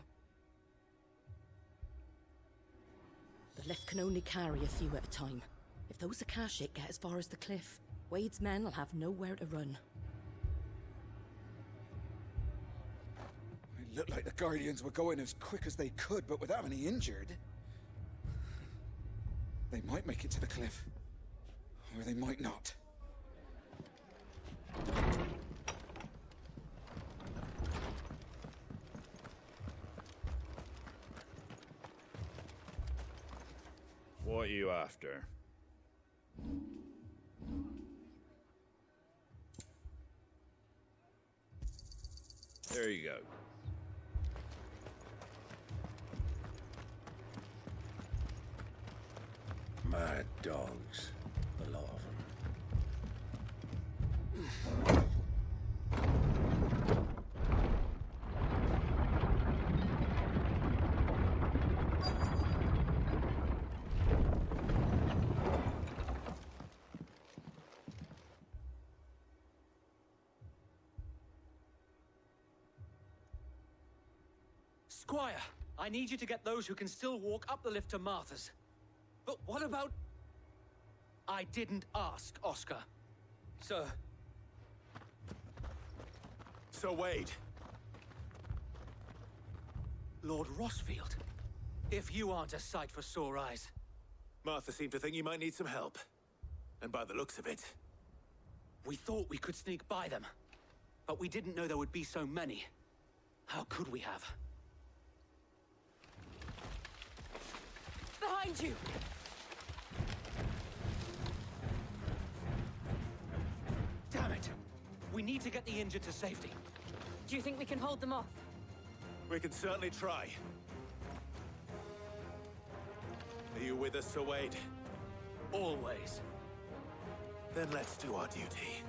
The lift can only carry a few at a time. If those Akashic get as far as the cliff, Wade's men will have nowhere to run. It looked like the Guardians were going as quick as they could, but without any injured. They might make it to the cliff. Or they might not. What are you after? There you go. Mad dogs. A lot of them. Squire, I need you to get those who can still walk up the lift to Martha's. But what about... I didn't ask, Oscar. Sir. Sir Wade. Lord Rosfield. If you aren't a sight for sore eyes. Martha seemed to think you might need some help. And by the looks of it... We thought we could sneak by them. But we didn't know there would be so many. How could we have? Behind you! Damn it! We need to get the injured to safety. Do you think we can hold them off? We can certainly try. Are you with us, Sir Wade? Always. Then let's do our duty.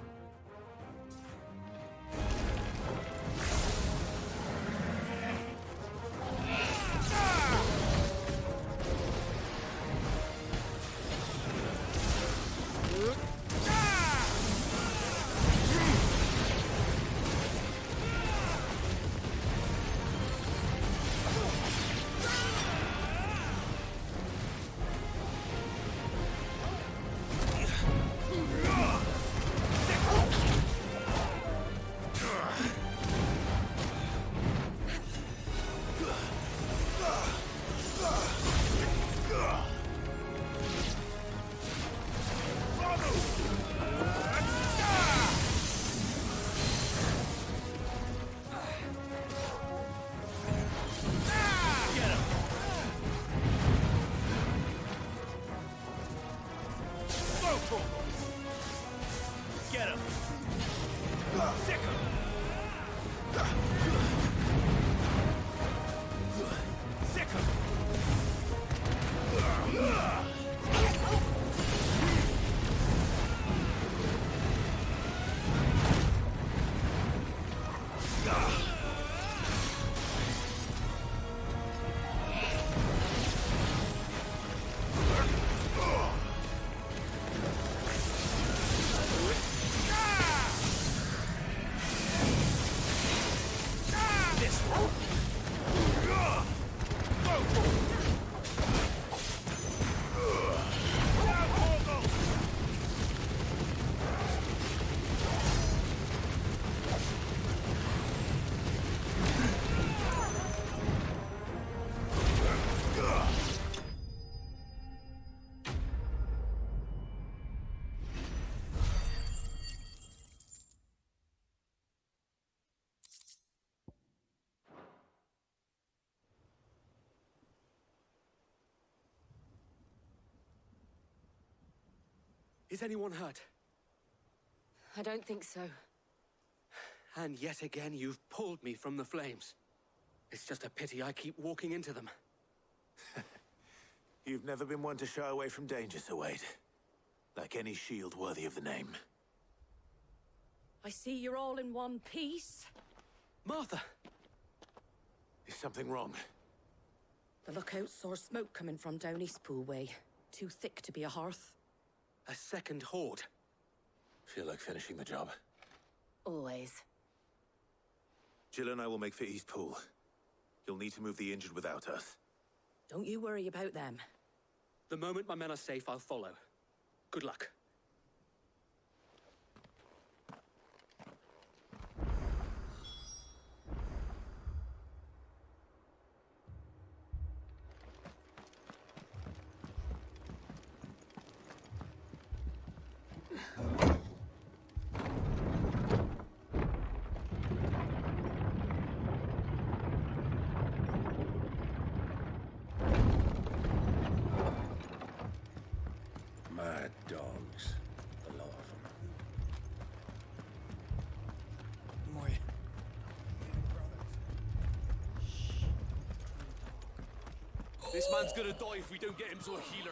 Is anyone hurt? I don't think so. And yet again, you've pulled me from the flames. It's just a pity I keep walking into them. You've never been one to shy away from danger, Sir Wade. Like any shield worthy of the name. I see you're all in one piece. Martha! Is something wrong? The lookout saw smoke coming from down Eastpool way. Too thick to be a hearth. A second horde. Feel like finishing the job. Always. Jill and I will make for Eastpool. You'll need to move the injured without us. Don't you worry about them. The moment my men are safe, I'll follow. Good luck. Mad dogs. A lot of them. This man's gonna die if we don't get him to a healer.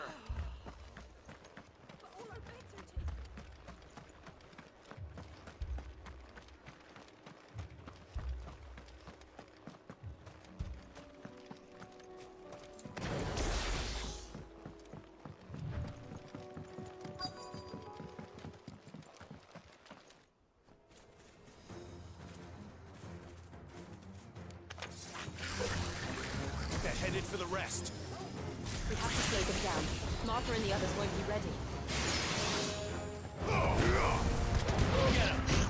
They're headed for the rest. We have to slow them down. Martha and the others won't be ready. Get him!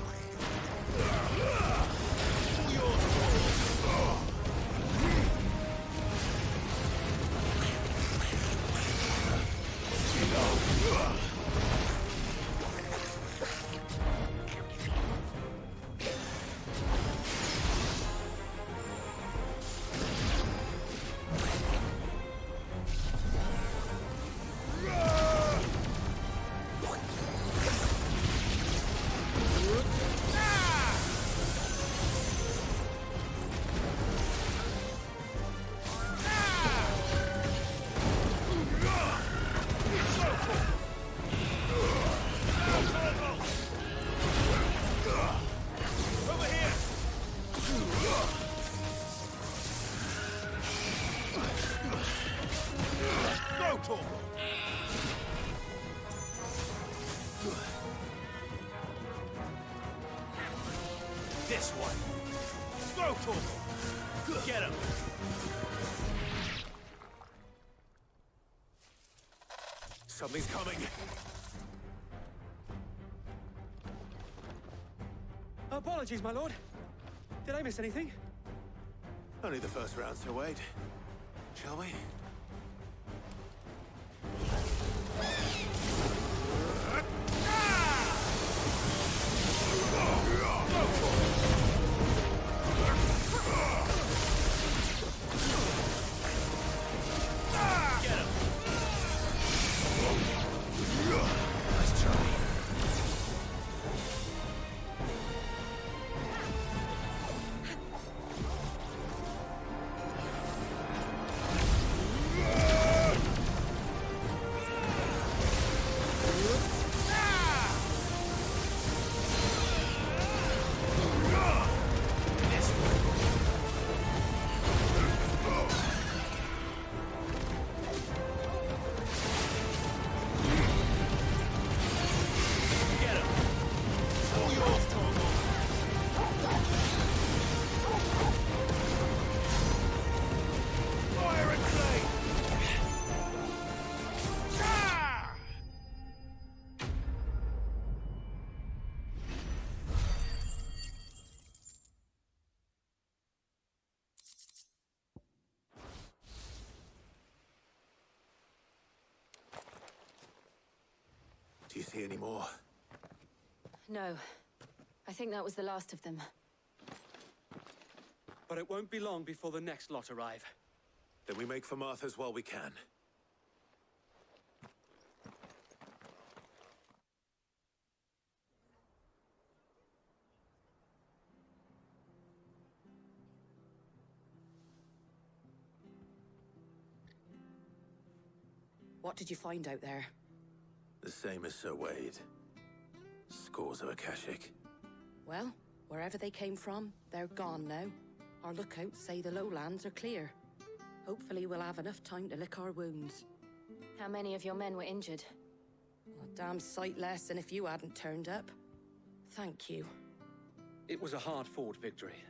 This one. Throw Torgal. Get him. Something's coming. Apologies, my lord. Did I miss anything? Only the first round, Sir Wade. Shall we? Do you see any more? No. I think that was the last of them. But it won't be long before the next lot arrive. Then we make for Martha's while we can. What did you find out there? The same as Sir Wade. Scores of Akashic. Well, wherever they came from, they're gone now. Our lookouts say the lowlands are clear. Hopefully we'll have enough time to lick our wounds. How many of your men were injured? A damn sight less than if you hadn't turned up. Thank you. It was a hard-fought victory.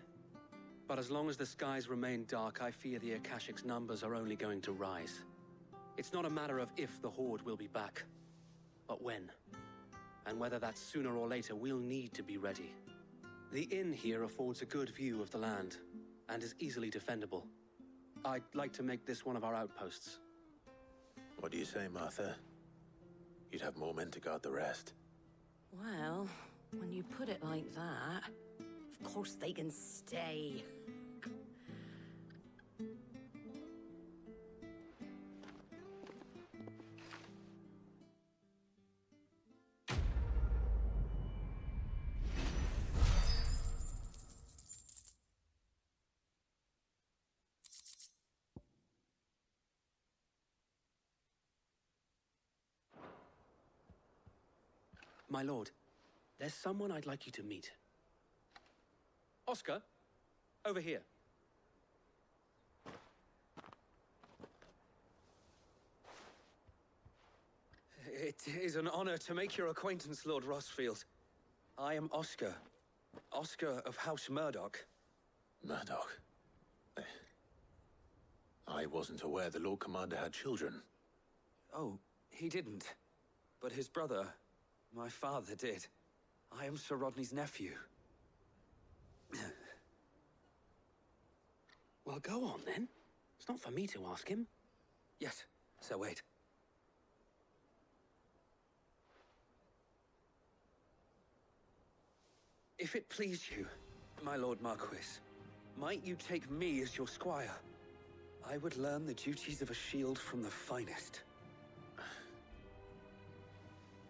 But as long as the skies remain dark, I fear the Akashic's numbers are only going to rise. It's not a matter of if the Horde will be back, but when. And whether that's sooner or later, we'll need to be ready. The inn here affords a good view of the land, and is easily defendable. I'd like to make this one of our outposts. What do you say, Martha? You'd have more men to guard the rest. Well, when you put it like that, of course they can stay. My lord, there's someone I'd like you to meet. Oscar, over here. It is an honor to make your acquaintance, Lord Rosfield. I am Oscar. Oscar of House Murdoch. Murdoch? I wasn't aware the Lord Commander had children. Oh, he didn't. But his brother, my father, did. I am Sir Rodney's nephew. Well, go on, then. It's not for me to ask him. Yes, Sir Wade. If it please you, my Lord Marquis, might you take me as your squire? I would learn the duties of a shield from the finest.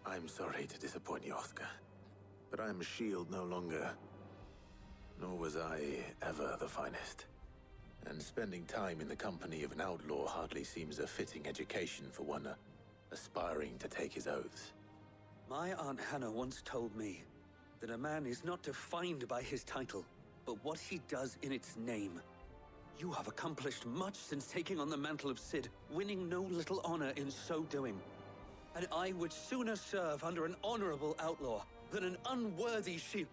I'm sorry to disappoint you, Oscar, but I am a shield no longer. Nor was I ever the finest. And spending time in the company of an outlaw hardly seems a fitting education for one aspiring to take his oaths. My Aunt Hannah once told me that a man is not defined by his title, but what he does in its name. You have accomplished much since taking on the mantle of Cid, winning no little honor in so doing. And I would sooner serve under an honorable outlaw than an unworthy shield.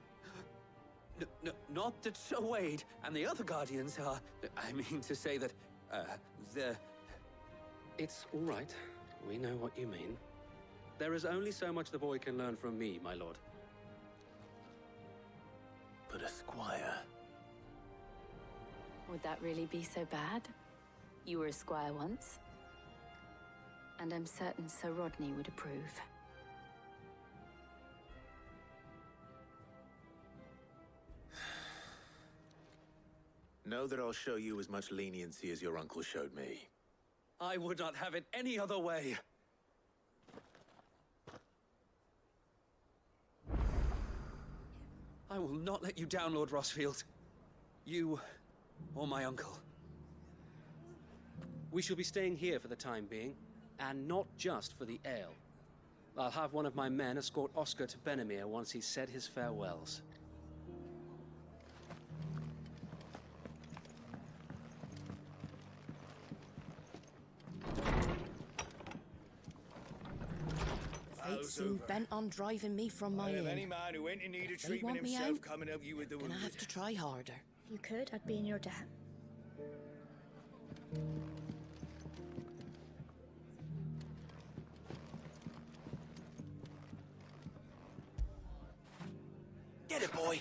Not that Sir Wade and the other Guardians are... I mean to say that, they're... It's all right. We know what you mean. There is only so much the boy can learn from me, my lord. But a squire... Would that really be so bad? You were a squire once. And I'm certain Sir Rodney would approve. Know that I'll show you as much leniency as your uncle showed me. I would not have it any other way. I will not let you down, Lord Rosfield. You or my uncle. We shall be staying here for the time being, and not just for the ale. I'll have one of my men escort Oscar to Benimir once he's said his farewells. Fate seem bent on driving me from my inn. Any man who ain't in need of They treatment want me himself out, coming up you with the gonna wounded. have to try harder. If you could, I'd be in your debt. Get it, boy!